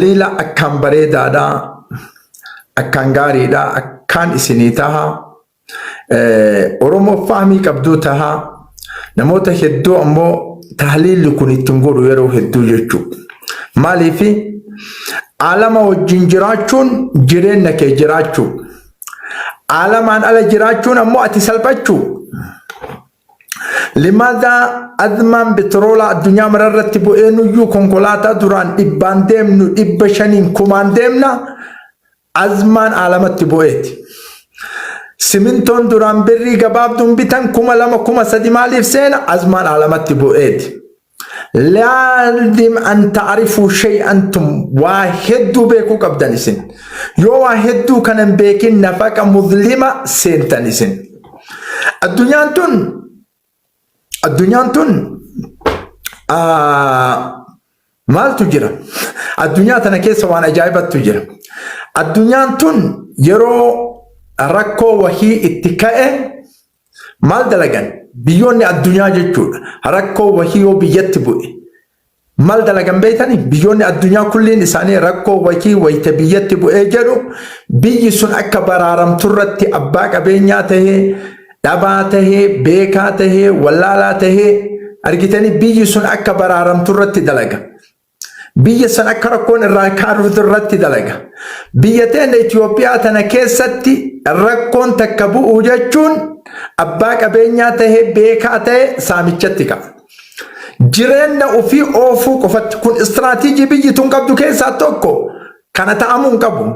Lila akkan bareedaadha, akkan gaariidha, akkan isinii taha. Oromoo fahmii qabduu taha. Namoota hedduu ammoo tahliilli kun ittiin godhu yeroo hedduu jechuudha. Maaliifi alama wajjin jiraachuun jireenya kee jiraachuu. Alamaan ala jiraachuun ammoo ati salphachuu. Limaadha admaan bitiroola addunyaa mararratti bu'ee nuyyuu konkolaataa duraan dhibbaan deemnu 500 kumaan deemna azmaan alamatti bu'eeti. Simintoon duraan birrii gabaabduun bitan 2,000 3,000 maaliif seena azmaan alamatti bu'eeti. لازم أن تعرفوا شيء أنتم واحد بيكو قبدانيسن يو واحد كان بيكين نفاق مظلمة سينتانيسن الدنيا تون مال تجرى الدنيا تنكيس وانا جايبة تجرى الدنيا تون يرو ركو وهي اتكاء مال دلغان بيوني الدنيا جيتشود ركو وهيو بيتبوئي مال دلغان بيتاني بيوني الدنيا كلين إساني ركو وهي ويتبيتبوئي جرو بيسون أكبر عرم ترتي أباك بينياته دباته بيكاته ولالاته أرغتاني بيسون أكبر عرم ترتي دلغان بيسون أكركون الراكار ترتي دلغان بيتين إثيوبيا تنكيستي ركون تكبو جيتشون أباك بينياته بيكاته ساميتشتكا جيرنا وفي أوفو كفت كون استراتيجي بيجي تنقبضو كيسا توكو كانت أمون قبو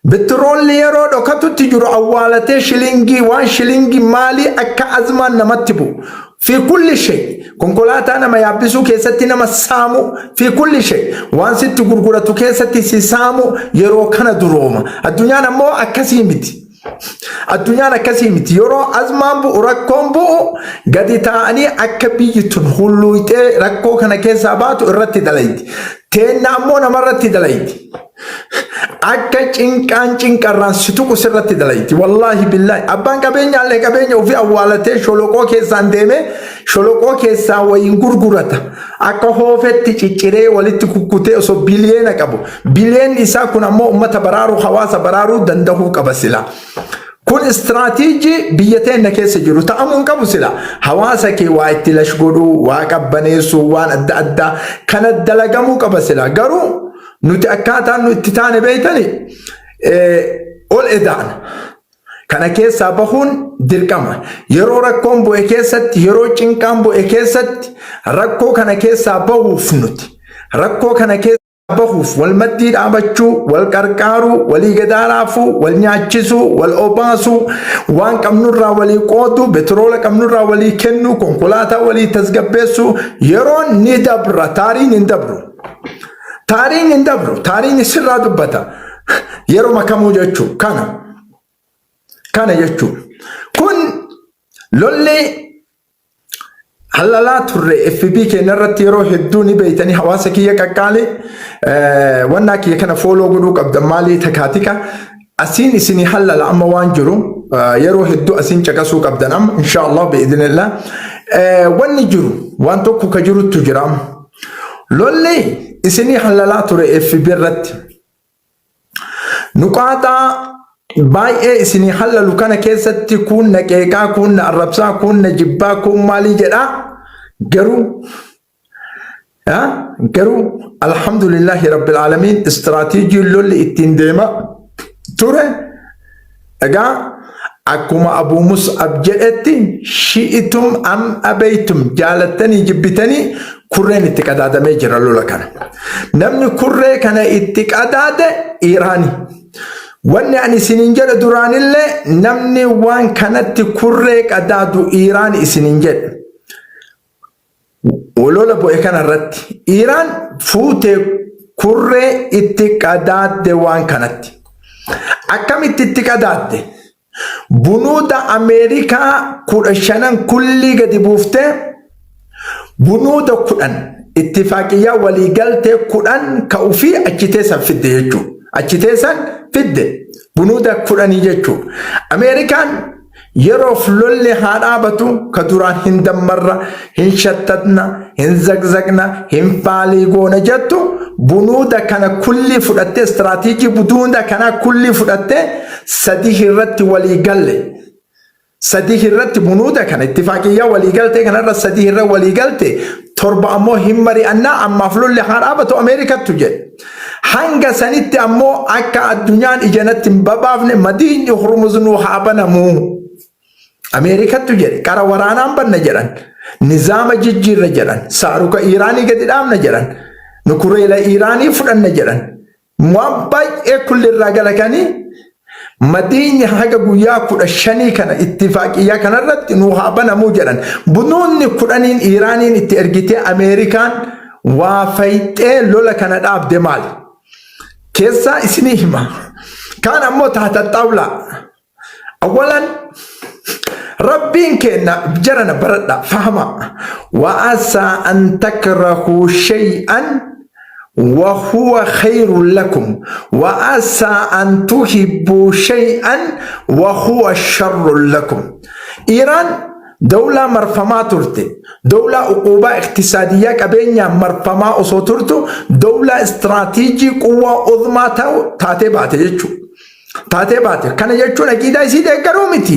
بترول ليرو دوكاتو تجرو أوالته شلينجي وان شلينجي مالي أكا أزمان نمتبو في كل شيء كونكولاتا نما يابسو كيستي نما سامو في كل شيء وان ست غرغرتو كيستي سامو يرو كان دروما الدنيا نمو أكاسي متي الدنيا كسيمت يرو أزمان بو ركون بو قد تاني أكبيتون خلويت ركو كان كيسابات ورتي دليت تين أمونا مرتي دليت أكا چنكان ستوكو سرتي دليت والله بالله أبان كبيني على كبيني وفي أولاتي شلوكو كيسان ديمي شلوكو كيسان وينغور غورتا أكا خوفتي چيچيري ولتي كوكوتي أسو بليين أكبو بليين إسا كنا مو أمتا برارو خواص برارو دندهو كبسلا كون استراتيجي بيتين نكيس جرو تأمون كبو سلا حواسك وايتلش قدو واقبانيسو وان أدى كانت دلقمو كبسلا قرو نتأكاتا نتتاني بيتاني أول إدان كان كيسا بخون دلقما يرو ركون بو إكيست يرو چنكام بو إكيست ركو كان كيسا بخو فنوت ركو كان كيسا بخوف والمديد عبچو والكركارو واليقدارافو والنياچسو والأوباسو وان كم نرى ولي قوتو بترول كم نرى ولي كنو كونكولاتا ولي تزقبسو يرون ندبر تارين ندبرو تارين سرا دبتا يرو مكامو جاچو كان جاچو كن لولي هلا ترى FB كنرت يروح الدوني بيتني حواسك يا كقالي وانا كي كان فولو غدوك عبد المالي تكاتيكا اسين اسني هلا اما وانجرو يروح الدو اسين چقسوك عبد الام ان شاء الله باذن الله ونجرو وانتو كجرو تجرام لولي اسني هلا ترى FB رت نقاطا باي اسني حل لو كان كيست كون نكيكا كون الربسا كون جبا كون مالي جدا جرو جرو الحمد لله رب العالمين استراتيجي لول اتنديما ترى اجا اكما ابو مصعب جئتي شئتم ام ابيتم جالتني جبتني كورين اتقاداد ميجر لولا كان نمني كوري كان اتقاداد ايراني واني أني سننجل دوران اللي نمني وان كانت كوريك أدادو إيران سننجل ولولا بو إكان الرد إيران فوت كوري اتقادات دي وان كانت أكام اتقادات دي بنود أمريكا كورشانان كلي قد بوفته بنود كوران اتفاقية وليقلت كوران كوفي أجتسا في الديجو أجتسا فد بنودا كوراني جتشو أمريكان yeroof lolli haa dhaabatu ka duraan hin dammarra hin shattatna hin zagzagna hin faalii goona jettu bunuuda kana kulli fudhatte istiraatiijii bunuuda kana kulli fudhatte sadii irratti walii galle sadii irratti bunuuda kana ittifaaqiyyaa walii galte kanarra sadii irra walii galte torba ammoo hin mari'annaa ammaaf lolli haa dhaabatu Ameerikattu jedhe hanga sanitti ammoo akka addunyaan ijanatti hin babaafne madiinni hurmuznuu haa banamu Ameerikattu jedhe qara waraanaan banna jedhan nizaama jijjiirra jedhan saaruka Iiraanii gadi dhaabna jedhan nukureela Iiraanii fudhanna jedhan waan baay'ee kullirraa galakanii madiinni haga guyyaa 15 kana ittifaaqiyyaa kanarratti nu haa banamuu jedhan bunuunni 10 Iiraaniin itti ergitee Ameerikaan waa fayxee lola kana dhaabde maali keessaa isinii hima kaan ammoo taata xaawlaa awalan ربين كنا جرنا بردا فهما وعسى أن تكرهوا شيئا وهو خير لكم وعسى أن تحبوا شيئا وهو شر لكم إيران دولة مرفما ترتي دولة عقوبة اقتصادية كبيرة مرفما أصوترتو دولة استراتيجي قوة عظمى تاتي باتي taatee baate kana jechuun aqiidaa isii deeggaruu miti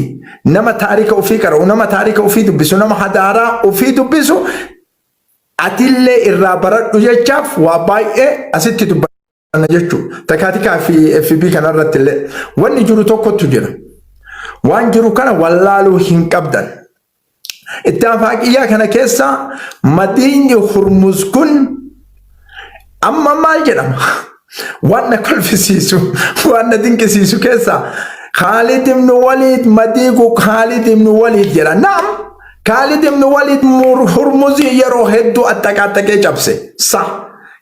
nama taarika ofii qara'u nama taarika ofii dubbisu nama hadaaraa ofii dubbisu atillee irraa baradhu jechaaf waa baay'ee asitti dubbanna jechuudha takaatikaa fi FB kanarratti illee wanni jiru tokkotu jira waan jiru kana wallaaluu hin qabdan ittifaaqiyyaa kana keessa madiinni hurmuz kun amma maal jedhama وانا كل في سيسو وانا دينك سيسو كيسا خالد بن وليد مديقو خالد بن وليد جرا نعم خالد بن وليد هرمزي يرو هدو اتكاتكي جابسي صح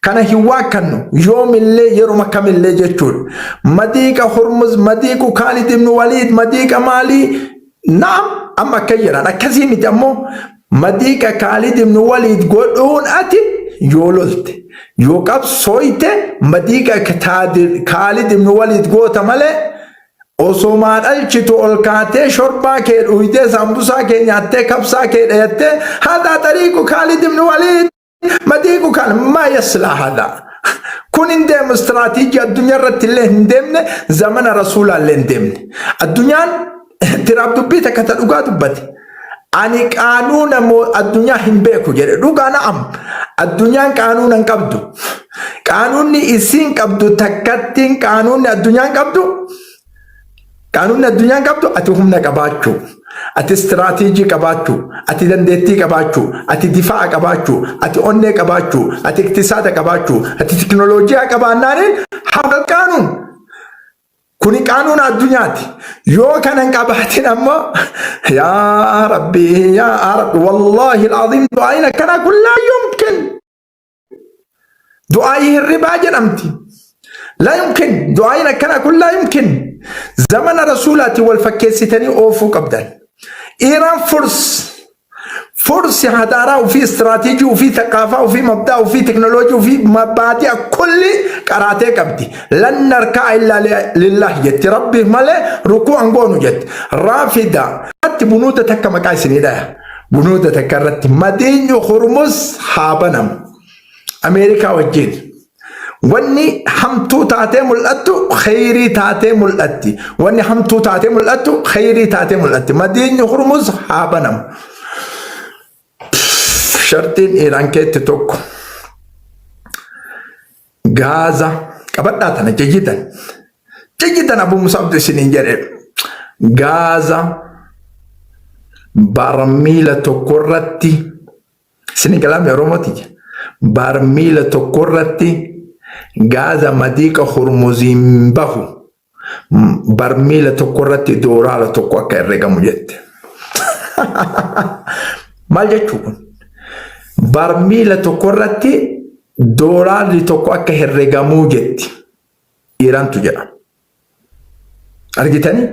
كان هوا كانو يوم اللي يرو مكام اللي جتشول مديقا هرمز مديقو خالد بن وليد مديقا مالي نعم اما كيرا انا كزيمي تمو مديقا خالد بن وليد قولون اتي يولولت يوقف سويته مديقة خالد بن وليد قوة ملي وصومان الچتو الكاتي شربا كير ويته سامبوسا كير نياته كبسا كير ايته هذا طريق خالد بن وليد مديقة كان ما يصلح هذا كون اندم استراتيجية الدنيا رتله اندمن زمن رسول الله اندمن الدنيا تراب دبيتا كتلوغا دبتي أني قانون الدنيا هم بيكو جري دوغانا أم الدنيا قانون قبضو قانون إسين قبضو تكتين قانون الدنيا قبضو قانون الدنيا قبضو أتهم نقباتشو أتي استراتيجي قباتشو أتي دندتي قباتشو أتي دفاع قباتشو أتي أوني قباتشو أتي اقتصاد قباتشو أتي تكنولوجيا قبانانين هذا القانون كوني قانون الدنيا يو كان انقبحتين أما يا ربي يا رب والله العظيم دعائنا كان كل لا يمكن دعائه الربا جنمتي لا يمكن دعائنا كان كل لا يمكن زمن رسولاتي والفكيستني أوفو قبدا إيران فرس هدارة وفي استراتيجي وفي ثقافة وفي مبدأ وفي تكنولوجيا وفي مبادئ كل قراتي قبدي لن نركع إلا لله جت ربي ملء ركوع نقول جت رافدا حتى بنودة تكما كايسني ده بنودة تكررت مدين خرمز حابنم أمريكا وجد واني حمتو تاتي ملأتو خيري تاتي ملأتي واني حمتو تاتي ملأتو خيري تاتي ملأتي مدين خرمز حابنم شرطين إيران كيت توك غازا قبضاتنا جيدا أبو مصعب سنين جرب غازا برميلة تقرتي سنين كلام يا روماتي برميلة تقرتي غازا مديك خرمزين بهو برميلة تقرتي دورالة تقوى كالرقم جد مال جتشوكن برميلة تقرتي دولار tokko akka herregamuu jetti Iiraantu jedha argitani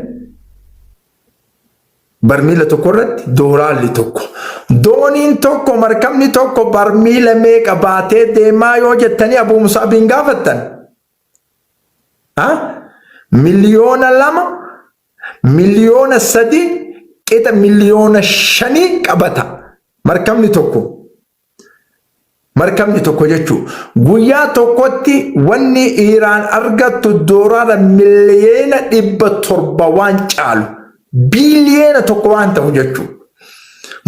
barmiila tokko irratti doolaarli tokko dooniin tokko markabni tokko barmiila meeqa baatee deemaa yoo jettanii Abuu Musaabiin gaafattan miliyoona 2 miliyoona 3 qixa miliyoona 5 qabata markabni tokko jechuu guyyaa tokkotti wanni Iiraan argattu doolaara miliyoona 700 waan caalu biliyoona tokko waan ta'u jechuu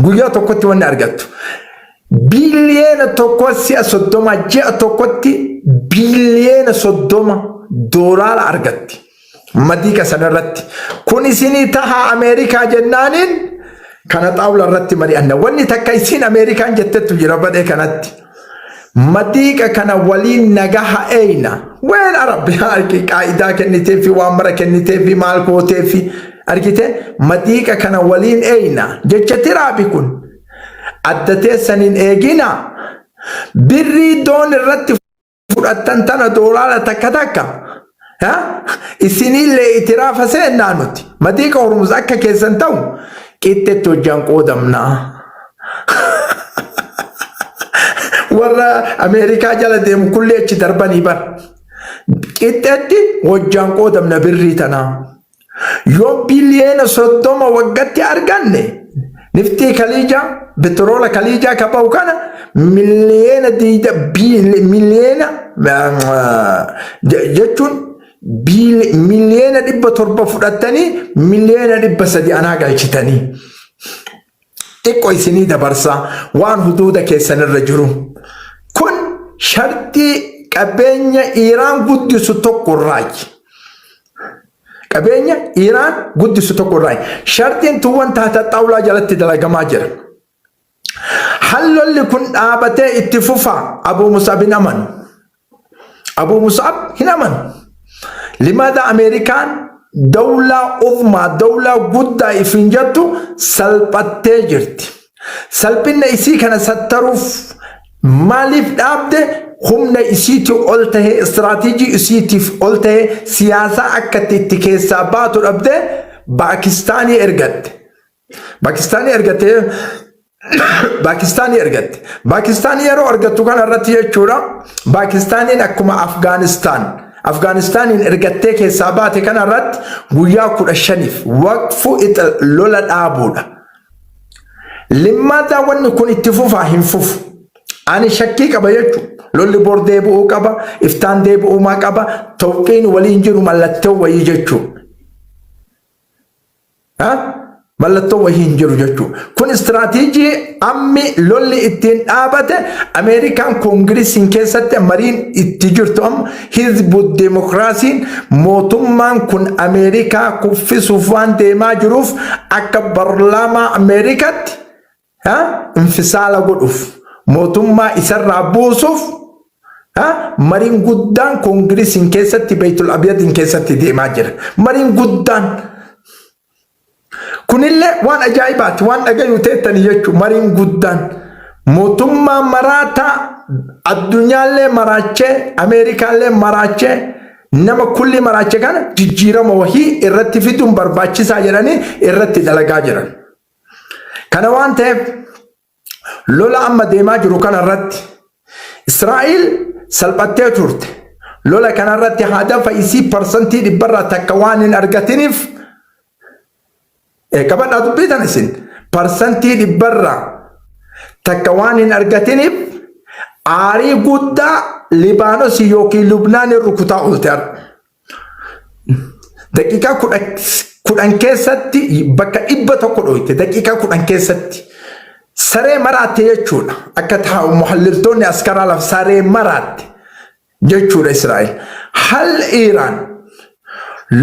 guyyaa tokkotti wanni argattu biliyoona tokko si'a 30 ji'a tokkotti biliyoona 30 doolaara argatti madiika sanarratti kun isinii taha Ameerikaa jennaaniin kana xaawula irratti mari'anna wanni takka isin Ameerikaan jettettu jira badee kanatti madiika kana waliin nagaha eeyna ween arabbi arki qaa'idaa kennitee fi waan mara kennitee fi maal kootee fi argite madiika kana waliin eeyna jecha tiraabi kun addatee saniin eegina birrii doon irratti fudhattan tana doolaara takka isinillee itiraafa seennaa nuti madiika Hormuz akka keessan ta'u qixxetti hojjaan qoodamnaa warra Ameerikaa jala deemu kullee achi darbanii bar qixxetti hojjaan qoodamna birrii tanaa yoo biliyoona 30 waggatti arganne niftii Khaliija petroola Khaliija kabau kana miliyoona jechuun miliyoona 700 fudhattanii miliyoona 300 anaa galchitanii xiqqoo isinii dabarsaa waan huduuda keessan irra jiru kun shartii qabeenya Iiraan guddisu tokko irraayi qabeenya Iiraan guddisu tokko irraayi shartiin tuwwan taata xaawulaa jalatti dalagamaa jira hallolli kun dhaabatee itti fufa Abu Musab hin amanu Abu Musab hin amanu limaada Ameerikaan dawlaa uzmaa dawlaa guddaa ifin jettu salphattee jirti salphinna isii kana sattaruuf maaliif dhaabde humna isiiti ol tahee istiraatiijii isiitiif ol tahee siyaasaa akka itti keessaa baatu dhabde Paakistaanii ergatte Paakistaanii yeroo argattu kana irratti jechuudha Paakistaaniin akkuma Afgaanistaanin ergattee keessaa baate kana irratti guyyaa 15f waqfu ixa lola dhaabuudha limmaata wanni kun itti fufaa hin fufu ani shakkii qaba jechu lolli bor deebi'uu qaba iftaan deebi'uu qaba tawqiin waliin jiru mallattoo wayii jechu mallattoo wayii hin jiru jechu kun istiraatiijii ammi lolli ittiin dhaabate Ameerikaan koongiresiin keessatti mariin itti jirtu amma hizbu demokraasiin mootummaan kun Ameerikaa kuffisuuf waan deemaa jiruuf akka barlaamaa Ameerikaatti infisaala godhuuf mootummaa isarraa buusuuf mariin guddaan koongiresiin keessatti Beeytul Abyadiin keessatti deemaa jira mariin guddaan kunillee waan ajaa'ibaati waan dhagayuu teettanii jechuun mariin guddaan mootummaa maraataa addunyaallee maraachee Ameerikaallee maraachee nama kulli maraachee kana jijjiirama wahii irratti fiduun barbaachisaa jedhanii irratti dalagaa jiran kana waan ta'eef lola amma deemaa jiru kana irratti Israa'el salphattee turte lola kana irratti hadafa isii parsantii 100 takka waan hin argatiniif kabadhaa dubbitan isin parsantii 100 takka waan hin argatiniif aarii guddaa Libaanos yookiin Lubnaan rukutaa oolte daqiiqaa 10 keessatti bakka 100 dhoyte daqiiqaa 10 keessatti saree maraatte jechuudha akka taa'u muhalliltoonni askaraa laf saree maraatte jechuudha Israa'el hal Iiraan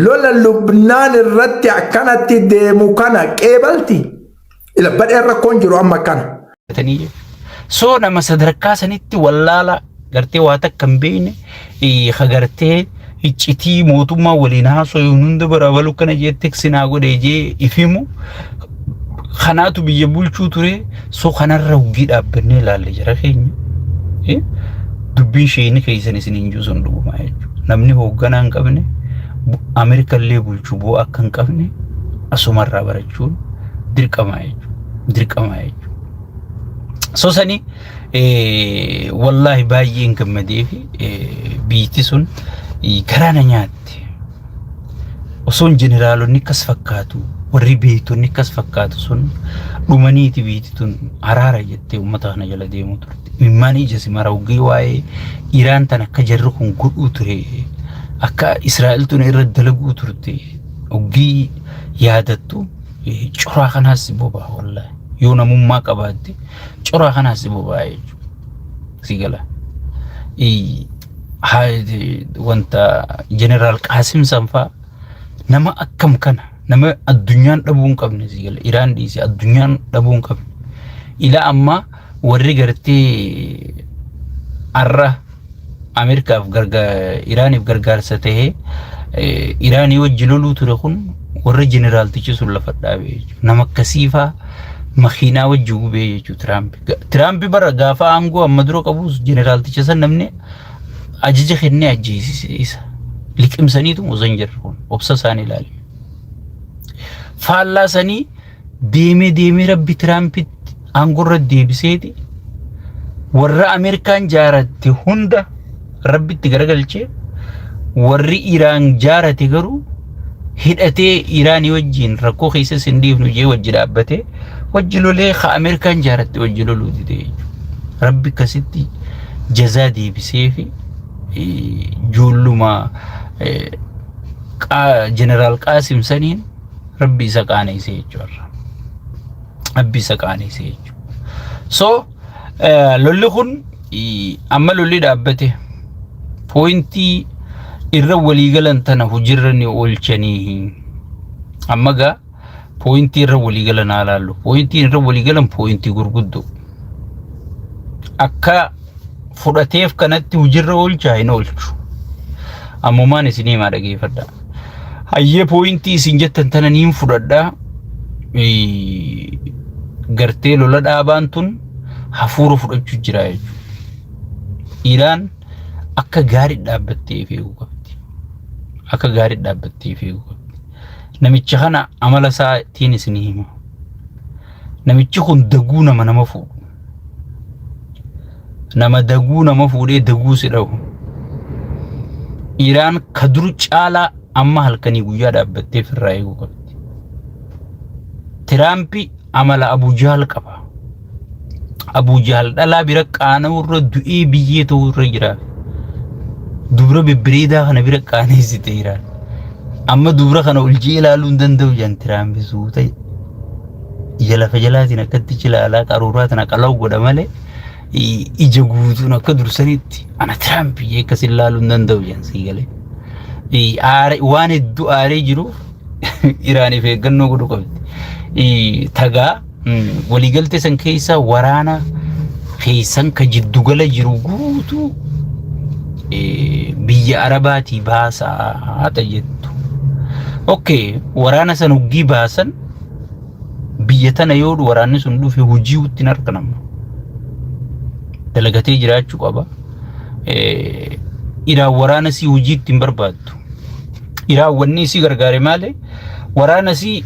lola Lubnaan irratti akkanatti deemu kana qeebalti ila badhee rakkoon jiru amma kana soo nama sadarkaa sanitti wallaala gartee waa takka hin beekne hagartee iccitii mootummaa waliin haasoo hunda barabalu kana jettee sinaa godhee jee ifimu kanaatu biyya bulchuu ture soo kanarra hugii dhaabbannee ilaalle jira keenya dubbiin sheeyni keessan isin hin juusan dhugumaa jechuudha namni hoogganaa hin qabne Ameerikallee bulchuu bu'aa akka hin qabne asumarraa barachuun dirqamaa jechuudha soo sanii wallahi baay'een gammadee fi biitti sun garaana nyaatte osoon jeneraalonni akkas fakkaatu warri beeytonni akkas fakkaatu sun dhumaniiti biitituun araara jettee uummata kana jala deemu turte. Mimmaan ija si maraawgee waa'ee Iraan tan akka jarri kun godhuu ture akka Israa'el tun irra dalaguu turte oggii yaadattu coraa kanaas si bobaa wallaahi yoo namummaa qabaatte coraa kanaas si bobaa jechuudha. Si gala. Wanta Jeneraal Qaasim Sanfaa nama akkam kana nama addunyaan dhabuu hin qabne si gala Iraan dhiise addunyaan dhabuu hin qabne ila amma warri gartee arra Ameerikaaf Iraaniif gargaarsa ta'ee Iraanii wajji loluu ture kun warra jeneraaltichi sun lafa dhaabee jechuudha nama akkasiifaa makiinaa wajji gubee jechuudha Tiraampi bara gaafa aangoo amma dura qabuus jeneraalticha san namni ajaja kennee ajjeesisa liqimsaniitu musan jirru kun obsa isaanii ilaali. Faallaa sanii deemee rabbi Tiraampitti aangorra deebiseeti warra Ameerikaan jaaratte hunda rabbitti garagalchee warri Iraan jaarate garuu hidhatee Iraanii wajjin rakkoo keessa hin dhiifnu jee wajji dhaabbatee wajji lolee ka Ameerikaan jaaratte wajji loluu dide rabbi akkasitti jazaa deebisee fi ijoolluma Jeneraal Qaasim saniin rabbi isa qaaneessee jechuudha. Rabbi isa qaaneessee jechuudha. So lolli kun amma lolli dhaabbate poointii irra waliigalan tana hujirra ni oolchanii amma gaa poointii irra waliigalan haalaallu poointii irra waliigalan poointii gurguddoo akka fudhateef kanatti hujirra oolchaa hin oolchu ammumaan isinii maa dhageeffadha hayyee poointii isin jettan tana niin fudhadhaa gartee lola dhaabaan tun hafuura fudhachuu jira jechuudha. Iraan akka gaarii dhaabbattee eeguu qabdi. Akka gaarii dhaabbattee eeguu qabdi. Namichi kana amala isaatiin isinii hima. Namichi kun daguu nama fuudhu. Nama daguu nama fuudhee daguu si dhawu. Iraan ka dur caalaa amma halkanii guyyaa dhaabbattee firraa eeguu qabdi. Tiraampi amala Abu Jahl qaba. Abu Jahl dhalaa bira qaana'urra du'ee biyyee ta'urra jira. Dubra bibbireedaa kana bira qaaneessite Iraan. Amma dubra kana uljee ilaaluu hin danda'u jedhan Tiraampi suuta ija lafa jalaatiin akkatti ilaalaa qaruuraatiin aqalaa'u godha malee ija guutuun akka dursanitti ana Tiraampi akkas ilaaluu hin danda'u jedhan sii galee. Waan hedduu aaree jiruuf Iraaniif eeggannoo godhuu qabdi. Tagaa waliigaltee san keessa waraana keessan ka jiddugala jiru guutuu biyya Arabaatii baasaa jettu. Okay, waraana san uggii baasan biyya tana yoo waraanni sun dhufe hojii uttiin arganama. Dalagatee jiraachuu qaba. Iraan waraana si hojii ittiin barbaaddu. Iraan wanni si gargaare malee waraana si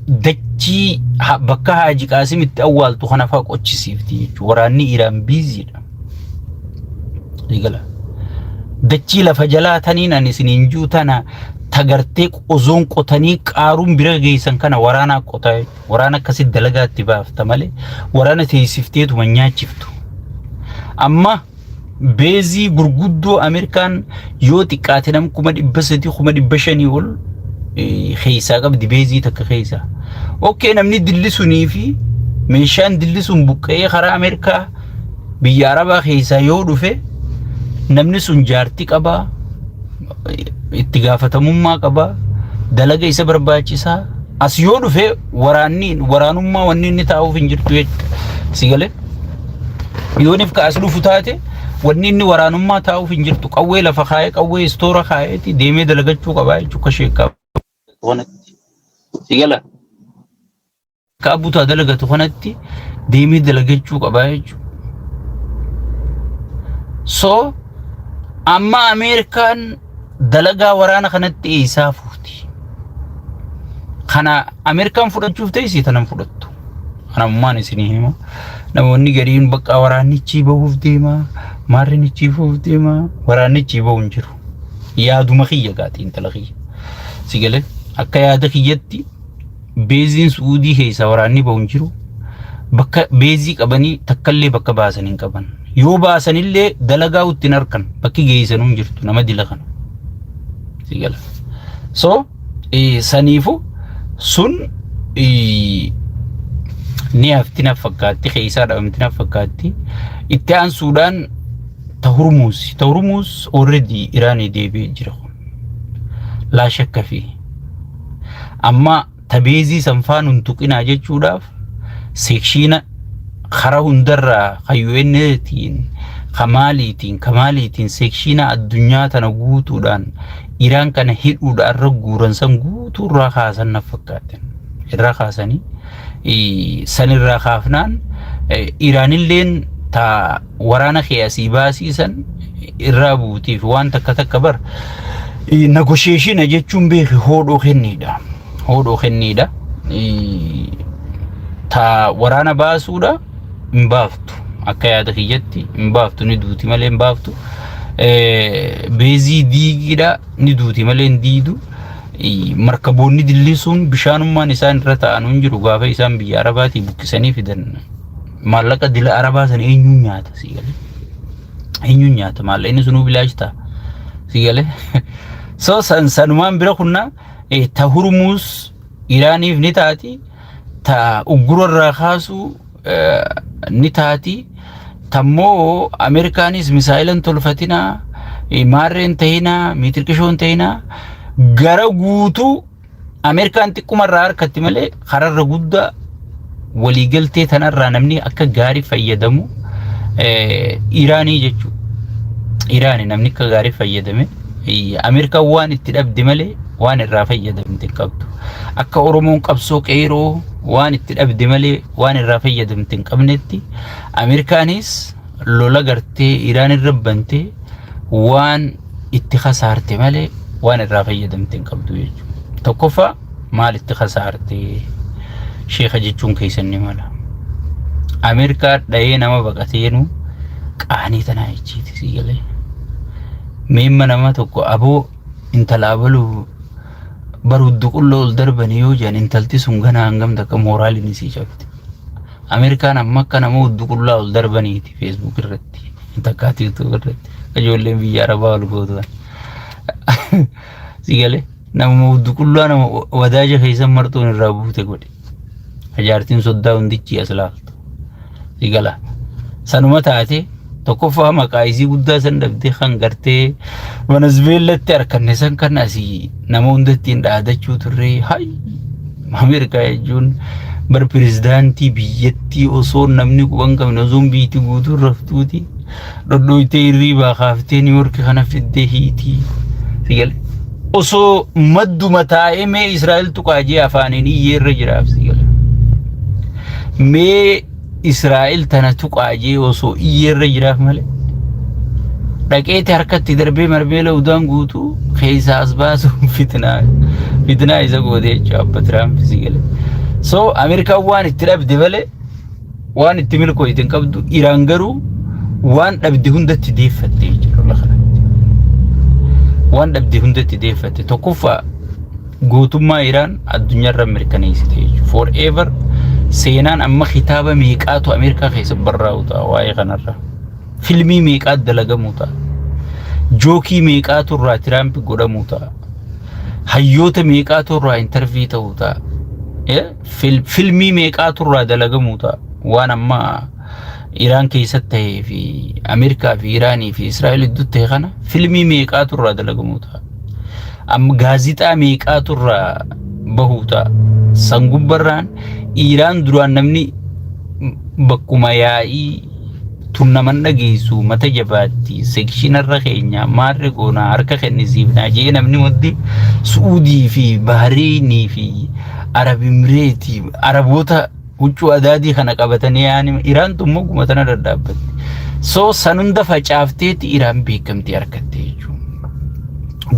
dachii bakka Haaji Qaasim itti awwaaltu kana faa qochisiifti jechuudha. Waraanni Iraan biiziidha. Eegala. Dachii lafa jalaa taniin ani isiniin juu tana tagartee qozoon qotanii qaaruun bira geessan kana waraana qotaa waraana akkasitti dalagaatti baafta malee waraana teessifteetuma nyaachiftu. Amma beezii gurguddoo Ameerikaan yoo xiqqaate nam 300,000 ol keessaa qabdi beezii takka keessaa. Okay, namni dillisunii fi meeshaan dillisuun buqqee karaa Ameerikaa biyya Arabaa keessaa yoo dhufe namni sun jaartii qabaa itti gaafatamummaa qabaa dalaga isa barbaachisaa as yoo dhufe waraanummaa wanni inni taa'uuf hin jirtu jechuudha. Si galee yooniif ka as dhufu taate wanni inni waraanummaa taa'uuf hin jirtu qawwee lafa kaayee qawwee istoora kaayeeti deemee dalagachuu qabaa jechuudha sheekaa. Si gala ka abuutaa dalagatu kanatti deemee dalagachuu qabaa jechuudha. So amma Ameerikaan dalagaa waraana kanatti eessaa fuuti. Kana Ameerikaan fudhachuuf ta'isi tanan fudhattu. Kana ummaan isinii hima. Namoonni gariin bakka waraannichi bahuuf deema, maarrinichi bahuuf deema, waraannichi bahu hin jiru. Yaaduma kiyya gaatiin tala kiyya. Si galee akka yaada kiyyatti beeziin Suudii keessa waraanni ba'uun jiru bakka beezii qabanii takkallee bakka baasan hin qaban. Yoo baasanillee dalagaa uttiin harkan bakki geessanuu hin jirtu nama dila kana. Sigala. So saniifu sun ni hafti na fakkaatti keessa dhabamti na fakkaatti itti aansuudhaan Tahurmus already Iraanii deebi'ee jira. Laa shakka fi amma tabeezii sanfaan huntuqinaa jechuudhaaf seekshiina karaa hundarraa kayyooneetiin kamaaliitiin seekshiina addunyaa tana guutuudhaan Iraan kana hidhuudhaan irra guuran san guutuurraa kaasan na fakkaatan irraa kaasanii sanirraa kaafnaan Iraanilleen ta waraana keessii baasiisan irraa buutiif waan takka bar negotiation jechuun beeki hodhoo kenniidha ta waraana baasuudha hin baaftu akka yaada kiyyatti hin baaftu ni duuti malee hin baaftu beezii diigiidha ni duuti malee hin diidu markaboonni dillisuun bishaanummaan isaan irra ta'an hin jiru gaafa isaan biyya arabaatii buqqisanii fidan maallaqa dila arabaa san eenyuun nyaata eenyuun nyaata maallaqni sunuu bilaashtaa sigale so sanumaan bira kunna Tahurmus Iraaniif ni taati ta uggurarraa kaasuu ni taati tammoo Ameerikaanis misaayilan tolfatinaa maarreen ta'inaa miitirqishoon ta'inaa gara guutuu Ameerikaan xiqquma harkatti malee kararra guddaa waliigaltee tanarraa namni akka gaarii fayyadamu Iraanii jechuudha. Iraanii namni akka gaarii fayyadame Ameerikaan waan itti dhabde malee waan irraa fayyadamte qabdu. Akka Oromoon qabsoo qeeroo waan itti dhabde malee waan irraa fayyadamte hin qabnetti Ameerikaanis lola gartee Iraan irra bantee waan itti khasaarte malee waan irraa fayyadamte hin qabdu jechuudha. Tokkoffaa maal itti khasaarte sheekha jechuun keessanni mala. Ameerikaa dhayee nama baqateenu qaanii tanaa jechiiti sigalee. Meemma nama tokko aboo intala abaluu baruddu qulloo ol darbanii yoo jedhan intalti sun gana hangam takka mooraalin isii cabti. Ameerikaan amma akka nama uddu qullaa ol darbaniiti Facebook irratti intakkaati YouTube irratti ijoolleen biyya arabaa ol gootuan. Sigalee nama uddu qullaa nama wadaaja keessan martuun irraa buute godhe. Ajaartiin soddaa hundichi as laaltu. Sigala. Sanuma taate tokkoffaa maqaa isii guddaa san dhabdee kan gartee Venezuelatti harkanne san kan asii nama hundatti hin dhaadachuu turre hay Ameerikaa jechuun bar pirezidaantii biyyattii osoo namni quban qabne osoo biitti guutuu raftuuti dhodhooytee hirriibaa kaaftee Niiwoorki kana fiddee hiitii. Sigala. Osoo madduma taa'ee mee Israa'el tuqaajee afaaniin iyyeerra jiraaf sigala. Mee Israa'el tana tuqaajee osoo iyyeerra jiraaf malee dhaqeeti harkatti darbee marbeela udaan guutuu keessaa as baasuun fitnaa isa gootee jechuudha abba Tiraamp sigale. So Ameerikaan waan itti dhabde malee waan itti milkooyte hin qabdu. Iraan garuu waan dhabde hundatti deeffatte jechuudha kanatti. Waan dhabde hundatti deeffatte tokkoffaa gootummaa Iraan addunyaarra mirkaneessite jechuudha. Forever seenaan amma kitaaba meeqaatu Ameerikaa keessa barraa'u ta'a waa'ee kanarra. Filmii meeqaatu dalagamu ta'a. Jookii meeqaatu irraa Tiraamp godhamu ta'a. Hayyoota meeqaatu irraa intervii ta'u ta'a. Filmii meeqaatu irraa dalagamu ta'a. Waan amma Iraan keessatti ta'ee fi Ameerikaa fi Iraanii fi Israa'el gidduutti ta'e kana filmii meeqaatu irraa dalagamu ta'a. Amma gaazixaa meeqaatu irraa bahu ta'a. Sangubbarraan Iraan duraan namni bakkuma yaa'ii tunnaman dhageessu mata jabaatti sekshinarra keenya maarre goonaa harka kennisiifnaa jee namni waddi Suudii fi Bahriinii fi Arab Imireetii Araboota huccuu adaadii kana qabatanii yaani Iraan tummoo guma tana dadhaabbatti. So san hunda facaafteeti Iraan beekamtii harkatte jechuudha.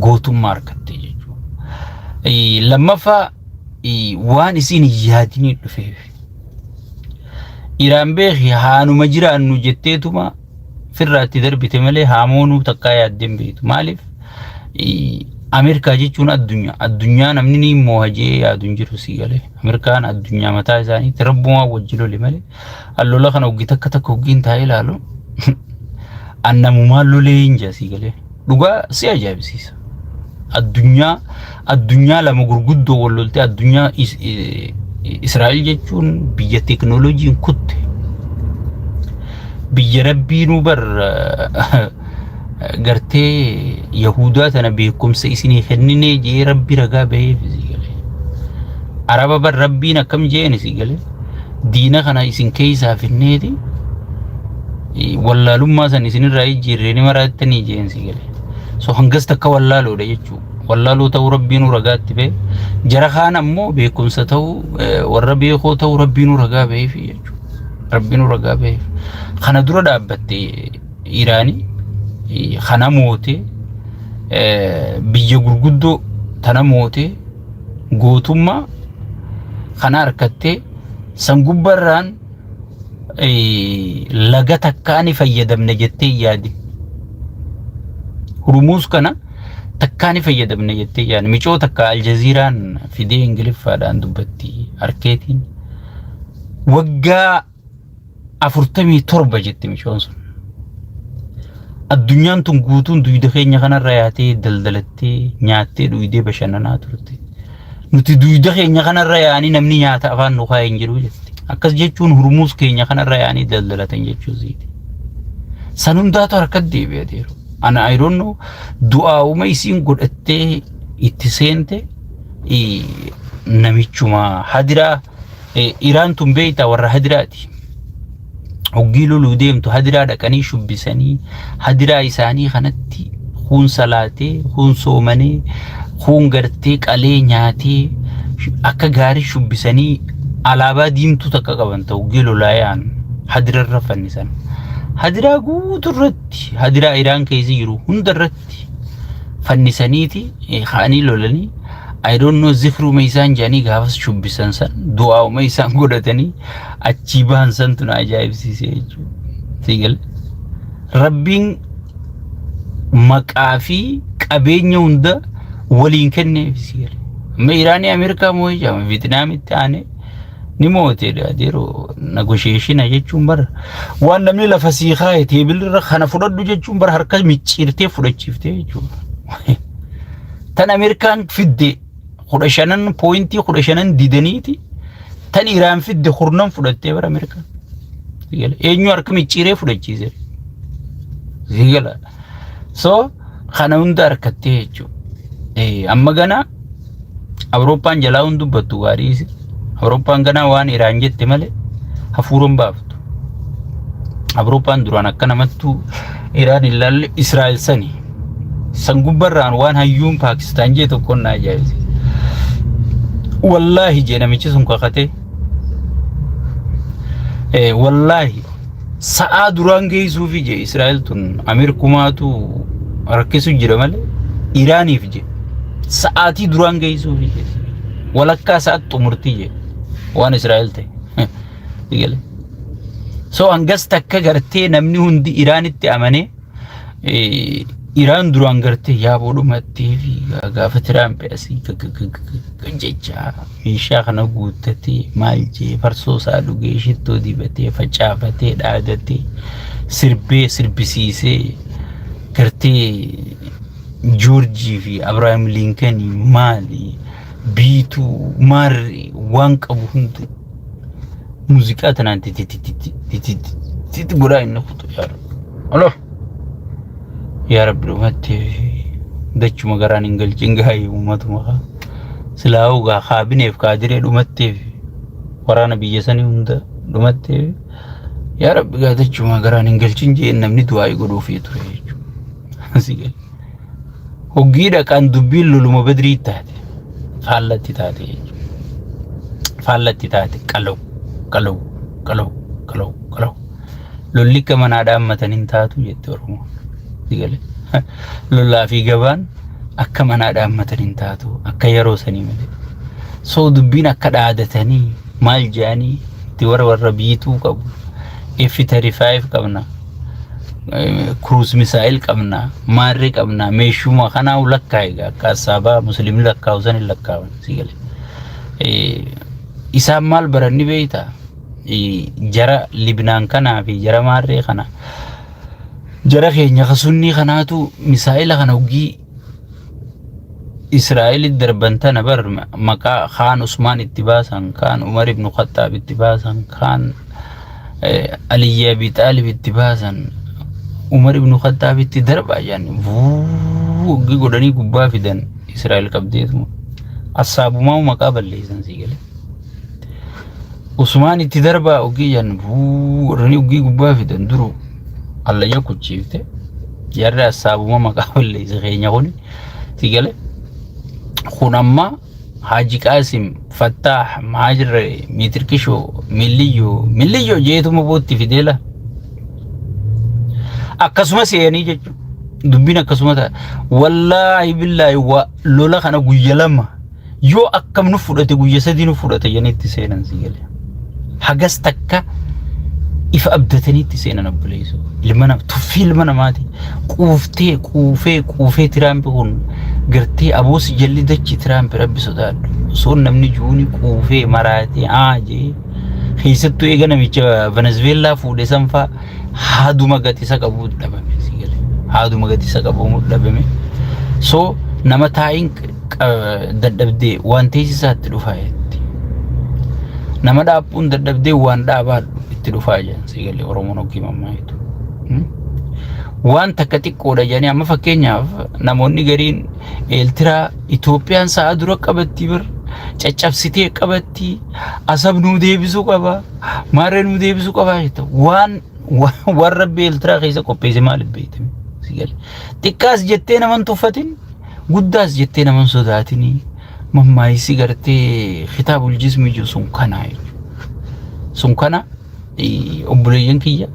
Gootummaa harkatte jechuudha. Lammaffaa waan isin yaadini dhufeef Iraan beeki haanuma jiraannu jetteetuma firraatti darbite malee haamoonuu takkaa yaaddeen beektu. Maaliif Ameerikaa jechuun addunyaa. Addunyaa namni ni mo'ajee yaadu hin jiru si galee. Ameerikaan addunyaa mataa isaaniitti rabbumaa wajji lole malee. Allola kana hogii takka takka hogiin taa'ee ilaalu. Annamumaan lolee hin jaa si galee. Dhugaa si ajaa'ibsiisa. Addunyaa lama gurguddoo wal loltee addunyaa Israa'el jechuun biyya teknooloojiin kutte. Biyya rabbiinuu bar gartee Yahudaa tana beekumsa isinii kennine jee rabbi ragaa baheef si galee. Araba bar rabbiin akkam jeeni si galee. Diina kana isin keessaa finneeti. Wallaalummaa san isinirraa ijjiirree marattanii jeen si galee. So hangas takka wallaaloodha jechuudha. Wallaaloo ta'uu rabbiinuu ragaatti bahe. Jara kaan ammoo beekumsa ta'uu warra beekoo ta'uu rabbiinuu ragaa baheef jechuudha. Rabbiinuu ragaa baheef. Kana dura dhaabbatte Iraanii kana moote biyya gurguddoo tana moote gootummaa kana harkattee san gubbarraan laga takkaani fayyadamne jettee yaadi. Hurmuus kana takkaani fayyadamne jettee yaadi. Micoo takka Aljaziiraan fidee Ingiliffaadhaan dubbatti harkeetiin waggaa 47 jette micoon sun. Addunyaan tun guutuun duyda keenya kanarra yaatee daldalattee nyaattee dhuydee bashannanaa turte. Nuti duyda keenya kanarra yaanii namni nyaata afaan nu kaa'ee hin jiru jette. Akkas jechuun hurmuus keenya kanarra yaanii daldalatan jechuusiiti. San hundaatu harkatti deebi'ee jiru. Ana I don't know du'aa'uma isiin godhattee itti seente namichuma hadiraa Iraan tun beeyta warra hadiraati. Hoggii loluu deemtu hadiraa dhaqanii shubbisanii hadiraa isaanii kanatti huun salaatee huun soomanee huun gartee qalee nyaatee akka gaarii shubbisanii alaabaa diimtuu takka qaban ta'u hoggii lolaa yaanu hadirarra fannisan. Hadiraa guuturratti hadiraa Iraan keessa jiru hundarratti fannisaniiti ka'anii lolanii. I don't know zikruuma isaan jaanii gaafas shubbisan san du'aa'uma isaan godhatanii achii bahan santu na ajaa'ibsiise jechuudha. Sigal Rabbiin maqaa fi qabeenya hunda waliin kenneef sigal. Amma Iraanii Ameerikaa moo'ee jama Vietnaamitti aanee ni moo'eedha adeeroo negotiation jechuun bara waan namni lafa sii kaa'e teebilirra kana fudhadhu jechuun bara harka micciirtee fudhachiiftee jechuudha. Tan Ameerikaan fidde 15.15 didaniiti tan Iraan fidde hurnan fudhattee bara Ameerikaan. Eenyu harka micciiree fudhachiise. Sigala. So kana hunda harkattee jechuudha. Amma gana Awurooppaan jalaa hundi dubbattu gaariisi. Awurooppaan gana waan Iraan jette malee hafuuran baaftu. Awurooppaan duraan akka namattu Iraan ilaalle Israa'el sani. San gubbarraan waan hayyuun Paakistaan jee tokkoon na ajaa'ibsiise. Wallahi jee namichi sun kakate. Wallahi sa'a duraan geessuufi jee Israa'el tun Ameerikumaatu rakkisu jira malee Iraaniif jee sa'aatii duraan geessuufi jee walakkaa sa'aat xumurtii jee waan Israa'el ta'e. So hangas takka gartee namni hundi Iraanitti amanee Iraan duraan gartee yaaboodhumattee fi gaafa Tiraamp asii jecha meeshaa kana guuttatee maal jee farsoo isaa dhugee shittoo dibatee facaafatee dhaadatee sirbee sirbisiisee gartee Joorjii fi Abrahaam Lincoln maali biituu maarri waan qabu hundi muuziqaa tanaan titi godhaa inni kutu yaadu. Alo. Ya Rabbi rumatti dachuma garaan hin galchin gaayee uummatuma silaa'uu gaa kaabineef kaadiree dhumatteef waraana biyya sanii hunda dhumatteef ya Rabbi gaa dachuma garaan hin galchin jeen namni du'aa godhuufii ture jechuudha. Hoggii dhaqaan dubbiin loluma Badrii taate faallatti taate jechuudha. Faallatti taate qalaw lolli akka manaadhaan mataniin taatu jette Oromoo. Lollaa fi gabaan akka manaadhaan mataniin taatu akka yeroo sanii malee. So dubbiin akka dhaadatanii maal jaanii itti warra biituu qabu F35 qabna cruise missile qabna marri qabna meeshuma kana ulakkaayga kasaba muslimin lakkaawsan lakkaawan sigale isa mal baranni beeyta jara libnaan kana fi jara marri kana jara keenya kasunni kanaatu missile kana ugi Israel darbantana bar maka Khan Usman ittibasan kan Umar ibn Khattab ittibasan kan Ali ibn Abi Talib ittibasan Umar ibn Khattab itti darba yani wuugi godani gubba fidan Israel qabdeetu asabuma maqaballeesan sigale Usman itti darba ugi yan rani ugi gubba fidan duru Allah ya kuchifte yarra asabuma maqaballeesan keenya kuni sigale khunamma Haji Qasim Fattah Majr Mitrkisho Milliyo jeetu mabotti fidela akkasuma seeni jechu dubbina akkasuma ta wallahi billahi wa lola kana guyya lama yo akkam nu fudate guyya sadi nu fudate yanitti seenan sigale hagas takka ifa abdatani itti seenan abbuleeso ilmana tufi ilmana maati quufee tirampi kun gartee aboos jalli dachi tirampi rabbi sodaadhu soon namni juuni quufee maraate aaje keessattuu eega namicha Venezuela fuudhe sanfa haaduma gatisa qabu dhabame sigale haaduma gatisa qabu dhabame so nama taayin dadhabde waan teessisaatti dhufaayetti nama dhaabbuun dadhabde waan dhaabaadhu itti dhufaa jiran sigale Oromoon hogimamaayitu waan takka xiqqoodha jedhanii amma fakkeenyaaf namoonni gariin Eertiraa Itoophiyaan sa'a dura qabatti bir caccabsitee qabatti asab nuu deebisuu qaba maarree nuu deebisuu qaba jetta waan rabbi Eertiraa keessa qopheesse maaliif beeytame sigale xiqqaas jettee naman tuffatin guddaas jettee naman sodaatini mammaayisi gartee kitaabul jismi jiru sun kana obboleeyyan kiyya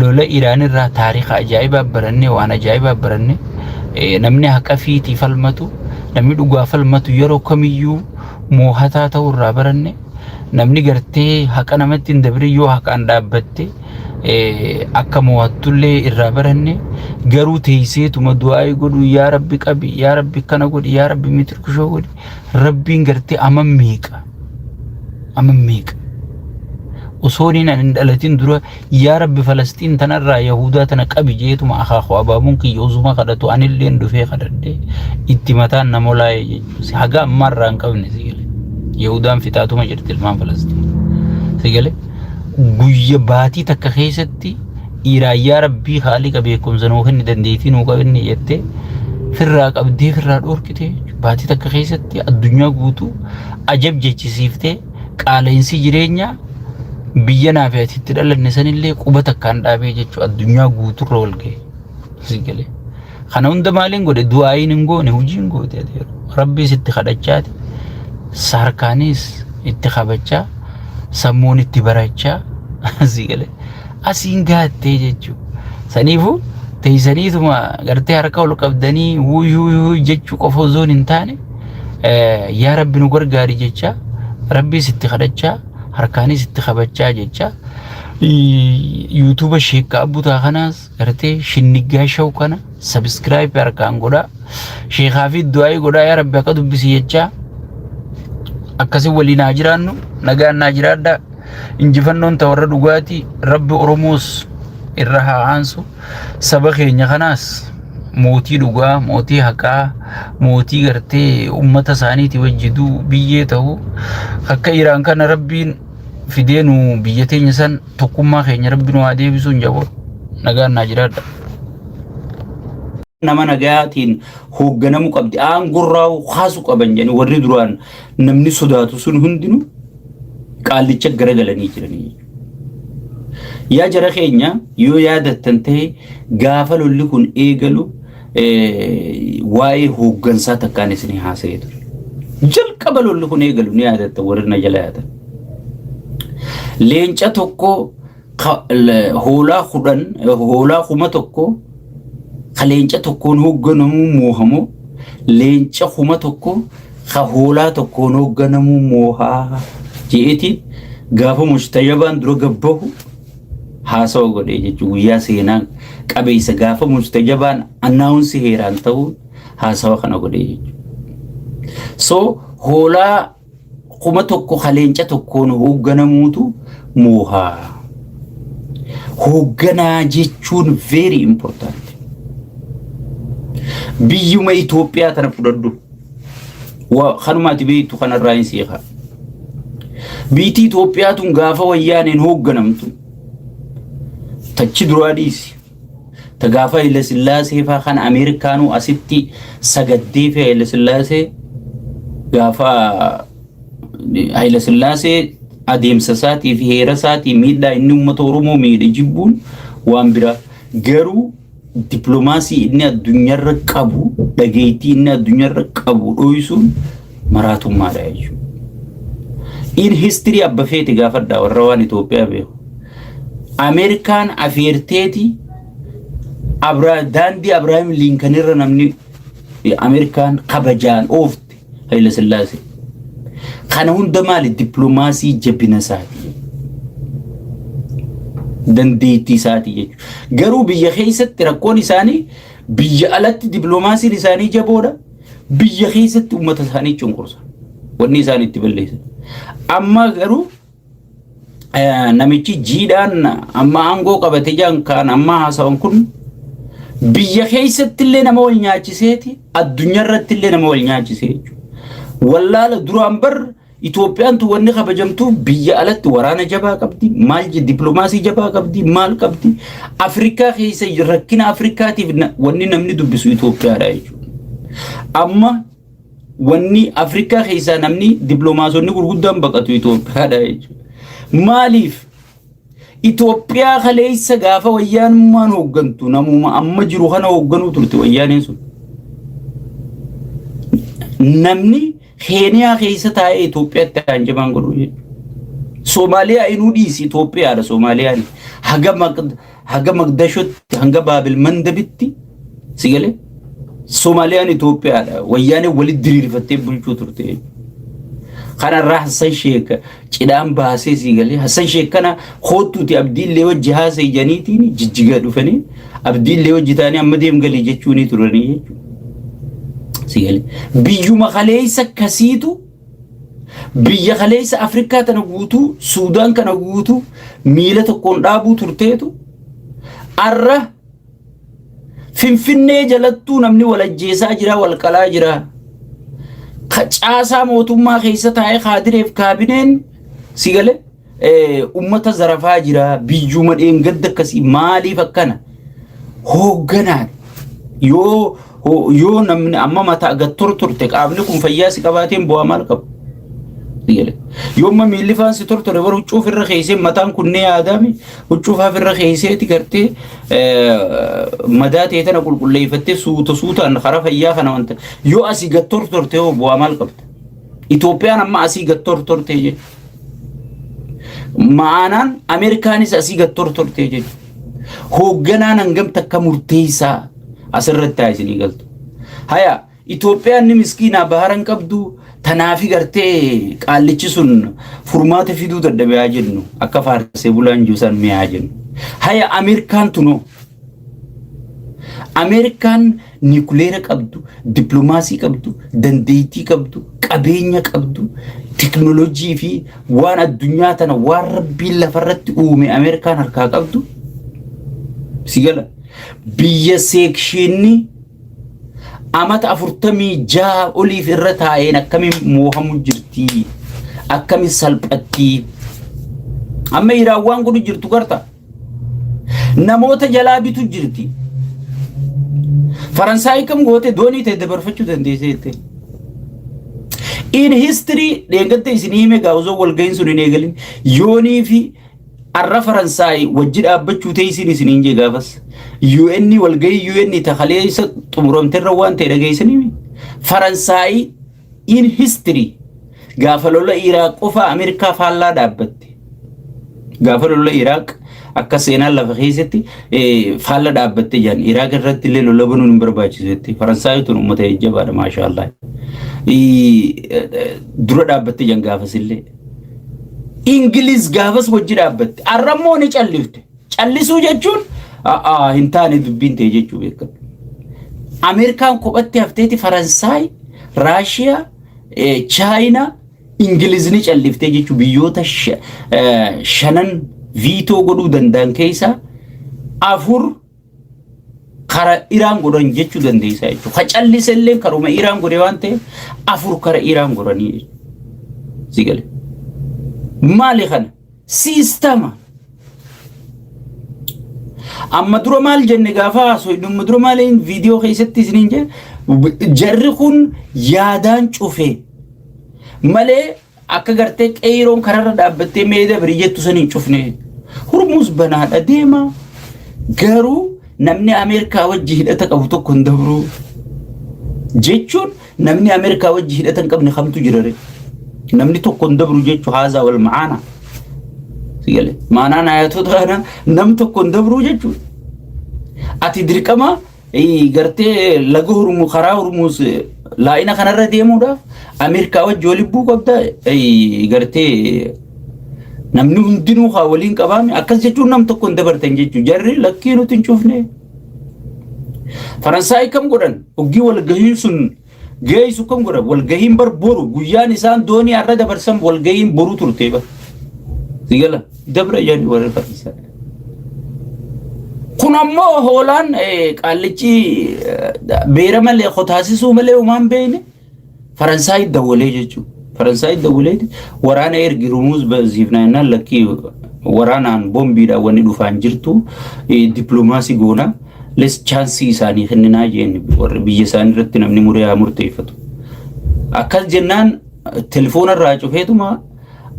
lola Iraan irraa taariikha ajaa'ibaa baranne waan ajaa'ibaa baranne namni haqa fiitii falmatu namni dhugaa falmatu yeroo kamiyyuu moohataa ta'uu irraa baranne namni gartee haqa namatti hin dabri yoo haqaan dhaabbatte akka moohattullee irraa baranne garuu teesseetuma du'aa godhu yaa rabbi qabi yaa rabbi kana godhi yaa rabbi mitirkushoo godhi rabbiin gartee amam meeqa usooniin an dhalatin dura yaa rabbi Falastiin tanarraa Yahudaa tana qabi jeetuma akhaakhu abaabuun kiyya uzuma kadhatu anilleen dhufee kadhadhe itti mataan nama laayee jechuusi haga ammaarraa hin qabne sigale Yahudaan fixaatuma jirti ilmaan Falastiin sigale guyya baatii takka keessatti dhiiraa yaa rabbii haaliqa beekumsa nuu kenni dandeettii nuu qabinni jettee firraa qabdee firraa dhoorkite baatii takka keessatti addunyaa guutuu ajab jechisiiftee qaala'insi jireenyaa biyya naafiyatitti dhalanne sanillee quba takkaan dhaabee jechuu addunyaa guuturra wal ga'e sigale kana hunda maaliin godhe du'aayin hin goone hojiin goote adeeru rabbiis itti kadhachaati sarkaanis itti qabachaa sammuun itti barachaa sigale asiin gaattee jechuu saniifu teessaniituma gartee harka ol qabdanii huyuu jechuu qofa osoo hin taane yaa rabbi nu gargaari jechaa rabbiis itti kadhachaa harkaanis itti qabachaa jecha YouTube Sheekh Abutaa kanaas gartee shinnigaa shaw kana subscribe harkaan godhaa sheekhaa fi du'aa godhaa yaa rabbi akka dubbisi jecha akkasii waliin haa jiraannu nagaan haa jiraadhaa injifannoon ta'u warra dhugaatii rabbi Oromoos irra haa aansu saba keenya kanaas mootii dhugaa mootii haqaa mootii gartee ummata isaaniitii wajjiduu biyyee ta'u akka Iraan kana rabbiin fideenu biyya teenya san tokkummaa keenya rabbi nu haa deebisuun jaboo nagaan haa jiraadha nama nagaatiin hoogganamu qabdi aangurraa haasu qaban jedhanii warri duraan namni sodaatu sun hundinuu qaallicha garagalanii jiranii yaa jara keenya yoo yaadattan ta'e gaafa lolli kun eegalu waa'ee hooggansaa takkaan isinii haasa'ee ture jalqaba lolli kun eegalu ni yaadatta warri na jala yaadatan leenca tokko hoolaa kuma tokko leenca tokkoon hoogganamu moohamoo leenca kuma tokko hoolaa tokkoon hoogganamu moohaa jeetiin gaafa mushtayyabaan dura gabbahu haasawa godhe jechuudha guyyaa seenaa qabeessa gaafa mustajabaan annaawunsi heeraan ta'u haasawa kana godhe jechuudha. So hoolaa kuma tokko kaleenca tokkoon hoogganamuutu moohaa. Hoogganaa jechuun very important. Biyyuma Itoophiyaa tana fudhadhu. Kanumaati beektu kanarraa hin seeqa. Biitii Itoophiyaa tun gaafa wayyaaneen hoogganamtu. Tachi duraa dhiisi. Ta gaafa Haile Sillaasee faa kan Ameerikaanuu asitti sagaddee fi Haile Sillaasee gaafa Haile Sillaasee adeemsa isaatii fi heera isaatii miidhaa inni uummata Oromoo miidhe jibbuun waan biraa. Garuu diplomaasii inni addunyaarra qabu dhageettii inni addunyaarra qabu dhoyisuun maraatummaadha jechuudha. In history abba feete gaafadhaa warra waan Itoophiyaa beeku. Ameerikaan afeerteeti daandii Abrahaam Lincoln irra namni Ameerikaan kabajaan oofte Haile Sillaasee. Kana hunda maali diplomaasii jabina isaatii. Dandeettii isaatii jechuudha. Garuu biyya keessatti rakkoon isaanii biyya alatti diplomaasiin isaanii jaboodha. Biyya keessatti uummata isaanii cunqursa. Wanni isaanii itti balleessan. Amma garuu namichi jiidhaan amma aangoo qabate jaan kaan amma haasawan kun biyya keessatti illee nama wal nyaachiseeti addunyaarratti illee nama wal nyaachisee jechuudha. Wallaala duraan bar Itoophiyaan tu wanni kabajamtu biyya alatti waraana jabaa qabdi maal diplomaasii jabaa qabdi maal qabdi Afrikaa keessa rakkina Afrikaatiif wanni namni dubbisu Itoophiyaadha jechuudha. Amma wanni Afrikaa keessa namni diplomaasonni gurguddaan baqatu Itoophiyaadha jechuudha. Maaliif Itoophiyaa kaleessa gaafa wayyaanummaan hooggantu namuma amma jiru kana hoogganuu turte wayyaaneen sun. Namni Kenya keessa taa'ee Itoophiyaatti hanjamaan godhu jechuudha. Soomaaliyaa inuu dhiisi Itoophiyaadha Soomaaliyaan. Haga Magdashotti hanga Baabil Mandabitti sigalee Soomaaliyaan Itoophiyaadha. Wayyaanee walitti diriirfattee bulchuu turte jechuudha. Kanarraa Hassan Sheekh cidhaan baasee sigalee Hassan Sheekh kana hootuuti abdiillee wajji haasa'e janiitiin jijjigaa dhufanii abdiillee wajji taanii amma deemgalii jechuunii turanii jechuudha. Sigalee biyyuma kaleessa kasiitu biyya kaleessa Afrikaa tana guutuu Suudaan kana guutuu miila tokkoon dhaabuu turteetu arra Finfinnee jalattuu namni wal ajjeesaa jira wal qalaa jira. Caasaa mootummaa keessa taa'ee kaadireef kaabineen sigalee uummata zarafaa jira biyyuma dheengadda akkasii maaliif akkana hoogganaan yoo namni amma mataa gattor turte qaamni kun fayyaa si qabaateen bu'aa maal qabu sigalee yoo amma miilli faansi tortore bar huccuuf irra keessee mataan kunne yaadame huccuufaaf irra keesseeti gartee madaa ta'e tana qulqulleeffattee suutaan karaa fayyaa kana wanta yoo asii gattor turte yoo bu'aa maal qabda Itoophiyaan amma asii gattor turte jechuudha. Ma'aanaan Ameerikaanis asii gattor turte jechuudha. Hoogganaan hangam takka murteessaa asirratti taasisaa galtu. Haya Itoophiyaan ni miskiina baharan qabdu tanaafi gartee qaallichi sun furmaata fiduu dadhabaa jennu akka faarsee bulaan juusan mi'aa jennu. Haya Ameerikaan tuno Ameerikaan nuclear qabdu diplomaasii qabdu dandeettii qabdu qabeenya qabdu teknoolojii fi waan addunyaa tana waan rabbiin lafarratti uume Ameerikaan harkaa qabdu sigala biyya seekshinni amata 46 oliif irra taa'een akkamiin moohamu jirti akkamiin salphatti amma Iraawwan godhu jirtu garta namoota jalaa bitu jirti Faransaay kam goote doonii ta'e dabarfachuu dandeesseette in history deengatte isinii hime gaawuzoo walga'iin sun hin eegalin yoonii fi arra Faransaay wajji dhaabbachuu ta'e isiniin jee gaafas UN walga'ii UN takhalee isa xumuramterra waan ta'e dhageessanii Faransaay in history gaafa lola Iraaq qofa Ameerikaa faallaa dhaabbatte gaafa lola Iraaq akka seenaan lafa keessatti faalla dhaabbatte jaan Iraaq irratti illee lola banuun hin barbaachisetti Faransaay tun uummata jajjabaadha maashaallah dura dhaabbatte jaan gaafas illee Ingiliz gaafas wajji dhaabbatte arrammoo ni callifte callisuu jechuun hin taane dubbiin ta'e jechuu beekatu. Ameerikaan kophaatti hafteeti Faransaay, Raashiyaa, Chaayinaa, Ingilizni calliftee jechuu biyyoota shanan viitoo godhuu danda'an keessaa 4 kara Iraan godhan jechuu dandeessa jechuudha. Ka callisellee karuma Iraan godhe waan ta'eef 4 kara Iraan godhanii jechuudha. Sigale. Maali kana? Siistama. Amma dura maal jenne gaafa haasofnu dura maaliin viidiyoo keessatti isiniin jedhe jarri kun yaadaan cufee malee akka gartee qeeroon kararra dhaabbattee meeda birii jettu saniin cufne Hurmuuz banaadha deema garuu namni Ameerikaa wajji hidhata qabu tokko hin dabru jechuun namni Ameerikaa wajji hidhata hin qabne kamtu jirare namni tokko hin dabru jechuu haazaa wal maana sigale maanaan ayatoota kana nam tokko hin dabru jechuu ati dirqama gartee laga Hurmuuz karaa Hurmuuz laa'ina kanarra deemuudhaaf Ameerikaa wajji walibbuu qabda gartee namni hundinuu haa waliin qabaame akkas jechuun nam tokko hin dabartan jechuu jarri lakkii nuti hin cufne Faransaay kam godhan oggii walgahiin sun geessu kam godhan walgahiin barboru guyyaan isaan doonii arra dabarsan walgahiin boru turte ba sigala dabra yaani warra Faransaay kun ammoo hoolaan qaallichi beera malee qotaasisuu malee umaan beeyne Faransaay dawalee jechuu Faransaay dawalee waraana ergi Hurmuuz baziifnaa lakkii waraanaan bombiidhaan wanni dhufaan jirtu dippiloomaasii goona les chaansii isaanii kenninaa jeen warra biyya isaanii irratti namni muree murteeffatu akkas jennaan telefoona irraa cufeetuma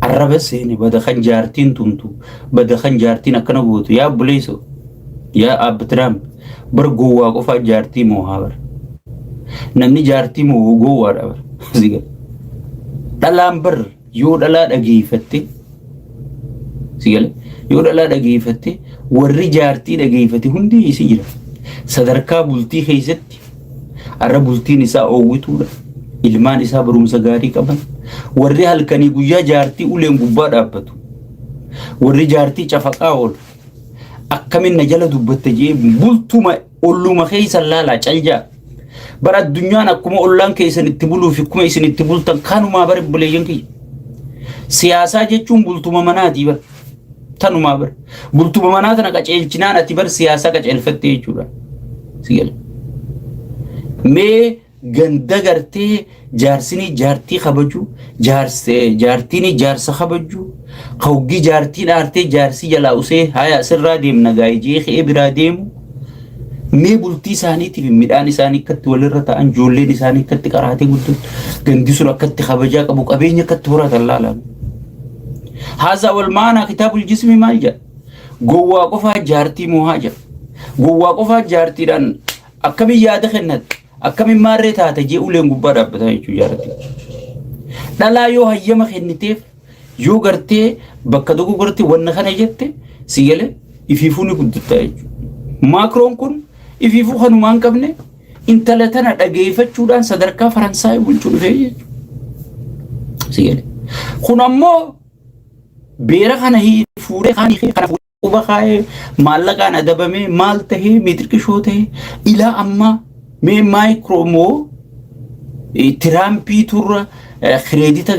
arraba seene bada kan jaartiin tuntu bada kan jaartiin akkana gootu yaa buleeso yaa abtram bar gowwaa qofa jaartii moohaa bar namni jaartii moo gowwaadha bar sigal dhalaan bar yoo dhalaa dhageeffatte sigal yoo dhalaa dhageeffatte warri jaartii dhageeffate hundi isi jira sadarkaa bultii keessatti arra bultiin isaa oowwituudha ilmaan isaa barumsa gaarii qaban warri halkanii guyyaa jaartii uleen gubbaa dhaabbatu warri jaartii cafaqaa oolu akkamin jala dubbatte jee bultuma olluma keessa laala caljaa bara addunyaan akkuma ollaan keessan itti buluu fi kuma isin itti bultan kanuma bare buleeyyan kiyya siyaasaa jechuun bultuma manaati bar tanuma bar bultuma manaa tana qaceelchinaan ati bar siyaasaa qaceelfatte jechuudha sigala mee ganda gartee jaarsini jaartii kabaju jaartini jaarsa kabaju hawgi jaartiin aartee jaarsi jalaa usee haya sirraa deemna gaayjee khee biraa deemu mee bultii isaaniitiif midhaan isaanii akkatti walirra ta'an joolleen isaanii akkatti qaraatee guddattu gandi sun akkatti kabajaa qabu qabeenya akkatti horatan laalan haza wal maana kitaabul jismi maal jedha gowwaa qofaa jaartii moohaa jedha gowwaa qofaa jaartiidhaan akkamiin yaada kennat akkamiin maarree taate jee uleen gubbaa dhaabbataa jechuu jaartii dhalaa yoo hayyama kenniteef yoo gartee bakka tokko gartee wanna kana jette sigale ifiifuuni guddataa jechuu Macron kun ifiifuu kanumaan qabne intala tana dhageeffachuudhaan sadarkaa Faransaay bulchuu dhufee jechuudha sigale kun ammoo beera kana fuudhee kana quba kaa'ee maallaqaan adabamee maal tahee meetirqishoo tahee ilaa ammaa mee maayikiroomoo Tirampii turra kireedita